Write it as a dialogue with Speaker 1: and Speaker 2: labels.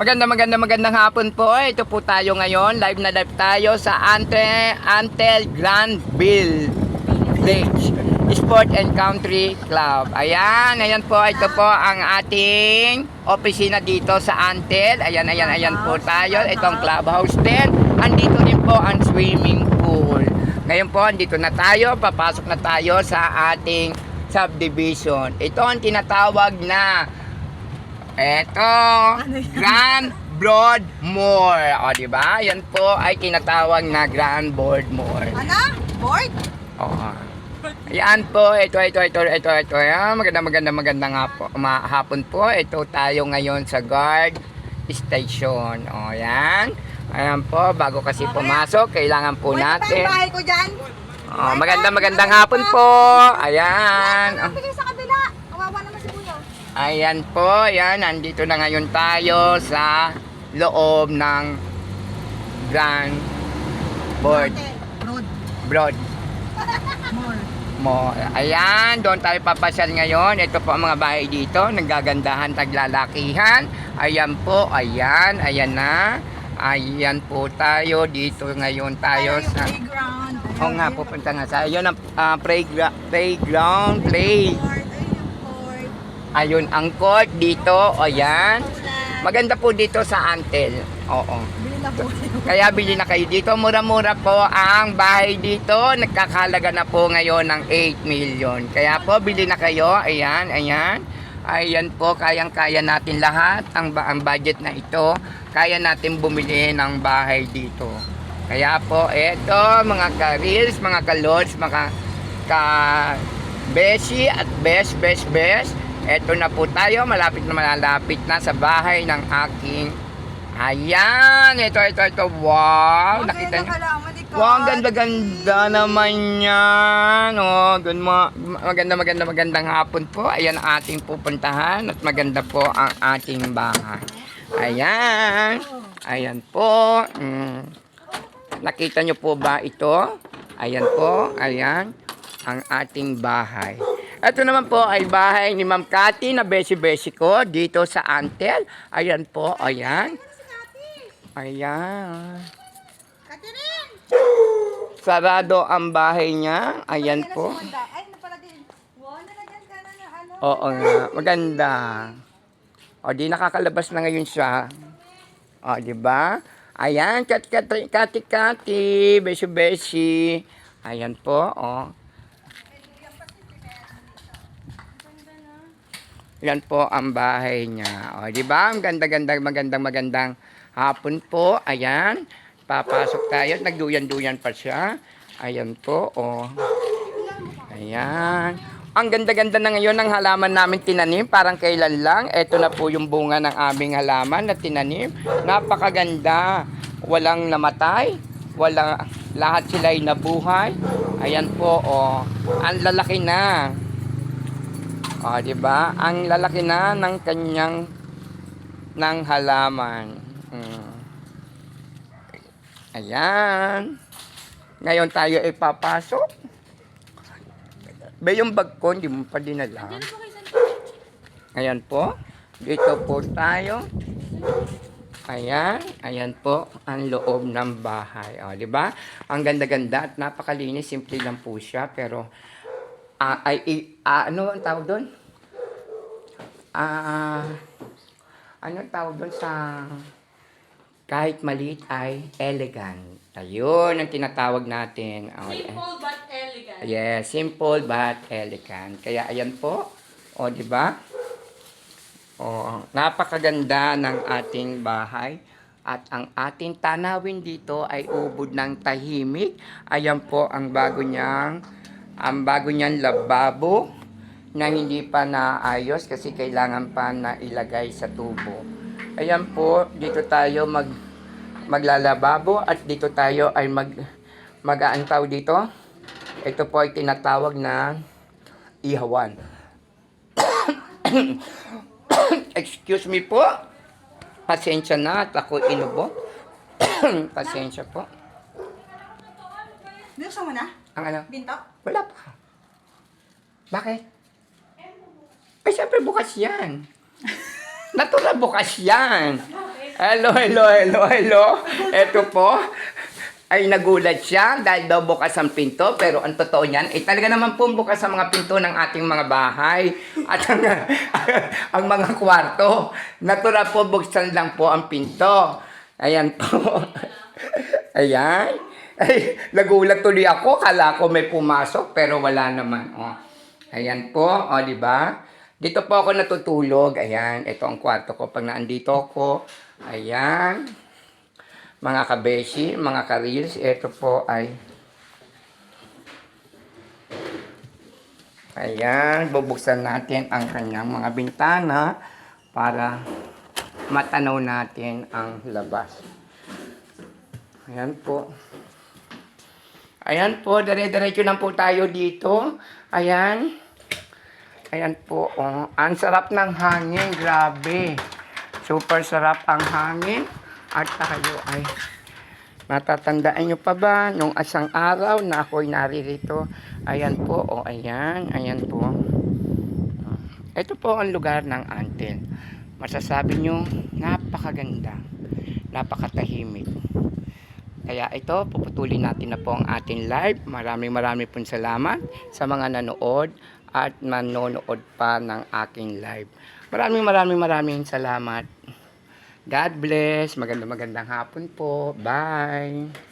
Speaker 1: Magandang hapon po. Ito po tayo ngayon. Live na live tayo sa Antel Granville Village Sport and Country Club. Ayan po. Ito po ang ating opisina dito sa Antel. Ayan po tayo. Ito ang clubhouse din. Andito din po ang swimming pool. Ngayon po, andito na tayo. Papasok na tayo sa ating subdivision. Ito ang tinatawag na Grand Broadmoor. O, diba? Yan po ay tinatawag na Grand Broadmoor.
Speaker 2: Ano? Board?
Speaker 1: Oo. Yan po. Ito. Ayan. Magandang hapon po. Ito tayo ngayon sa guard station. O, yan. Ayan po. Bago kasi pumasok, kailangan po natin.
Speaker 2: Bahay ko dyan.
Speaker 1: O, magandang hapon po. Ayan.
Speaker 2: Napili sa kabila. Kawawa naman si Kuya.
Speaker 1: Ayan po, yan, nandito na ngayon tayo sa loob ng Grand
Speaker 2: Road.
Speaker 1: Broad
Speaker 2: Mall.
Speaker 1: Mall. Ayan, doon tayo papasyal ngayon. Ito po ang mga bahay dito, nagagandahan, taglalakihan. Ayan po, ayan na. Ayan po tayo, dito ngayon tayo sa...
Speaker 2: Playground.
Speaker 1: Oo nga, pupunta nga sa... Ayun ang playground, play. Ayun ang court dito, ayan. Maganda po dito sa Antel. Oo.
Speaker 2: Bili na po.
Speaker 1: Kaya bili na kayo dito. Mura-mura po ang bahay dito. Nagkakalaga na po ngayon ng 8 million. Kaya po bili na kayo. Ayan. Ayan po, kayang-kaya natin lahat. Ang budget na ito, kaya natin bumili ng bahay dito. Kaya po, eto, mga ka-reels, mga ka-lords, mga ka-beshi at best. Eto na po tayo, malapit na sa bahay ng aking... Ayan, ito. Wow, nakita niyo. Wow, ang ganda naman yan. Oh, magandang hapon po. Ayan ang ating pupuntahan at maganda po ang ating bahay. Ayan po. Nakita niyo po ba ito? Ayan po, ayan ang ating bahay. Ito naman po ay bahay ni Ma'am Cathy na besi-besi ko dito sa Antel. Ayan po, ayan.
Speaker 2: Catherine!
Speaker 1: Sarado ang bahay niya. Ayan po.
Speaker 2: Ay, napalagay. Wow, nalagyan ka na ng ano.
Speaker 1: Oo nga, maganda. O, di nakakalabas na ngayon siya. O, di ba? Ayan, Kati, besi-besi. Ayan po, o. Yan po ang bahay niya. O, di ba? Ang magandang hapon po. Ayan. Papasok tayo. Nagduyan-duyan pa siya. Ayan po, o. Ayan. Ang ganda-ganda na ngayon ng halaman namin tinanim. Parang kailan lang. Ito na po yung bunga ng aming halaman na tinanim. Napakaganda. Walang namatay. Lahat sila'y nabuhay. Ayan po, o. Ang lalaki na. O, diba? Ang lalaki na ng kanyang halaman. Ayan. Ngayon tayo ipapasok. Ba yung bag ko, hindi mo pa dinala. Ayan po. Dito po tayo. Ayan po ang loob ng bahay. O, diba? Ang ganda-ganda at napakalinis. Simple lang po siya, pero ano ang tawag doon? Ano ang tawag doon sa kahit maliit ay elegant. Ayun ang tinatawag natin.
Speaker 2: Simple but elegant.
Speaker 1: Yes, simple but elegant. Kaya ayan po. O, di ba? O, napakaganda ng ating bahay. At ang ating tanawin dito ay ubod ng tahimik. Ayan po ang bago niyang lababo na hindi pa naayos kasi kailangan pa na ilagay sa tubo. Ayan po, dito tayo maglalababo at dito tayo ay mag-aantaw dito. Ito po ay tinatawag na ihawan. Excuse me po. Pasensya na at ako inubo. Pasensya po.
Speaker 2: Binuksan mo na?
Speaker 1: Ang ano?
Speaker 2: Binto?
Speaker 1: Wala pa. Bakit? Ay, siyempre bukas yan. Natural bukas yan. Hello, hello, hello, hello. Ito po, ay nagulat siya dahil daw bukas ang pinto. Pero ang totoo niyan, talaga naman po bukas ang mga pinto ng ating mga bahay. At ang mga kwarto. Natural po, buksan lang po ang pinto. Ayan po. Ayan. Ay, nagulat tuloy ako. Kala ko may pumasok, pero wala naman. Oh. Ayan po, di ba? Dito po ako natutulog. Ayan, ito ang kwarto ko. Pag naandito ako, ayan. Mga kabeshi, mga karils, ito po ay ayan, bubuksan natin ang kanyang mga bintana para matanaw natin ang labas. Ayan po. Ayan po, dire-diretso lang po tayo dito. Ayan. Ayan po, oh. Ang sarap ng hangin, grabe. Super sarap ang hangin. At tayo ay matatandaan nyo pa ba nung asang araw na ako'y naririto? Ayan po, o ayan, ayan po. Ito po ang lugar ng Antel. Masasabi nyo, napakaganda, napakatahimik. Kaya ito, puputulin natin na po ang ating live. Maraming pong salamat sa mga nanood at manonood pa ng aking live. Maraming salamat. God bless. Magandang hapon po. Bye.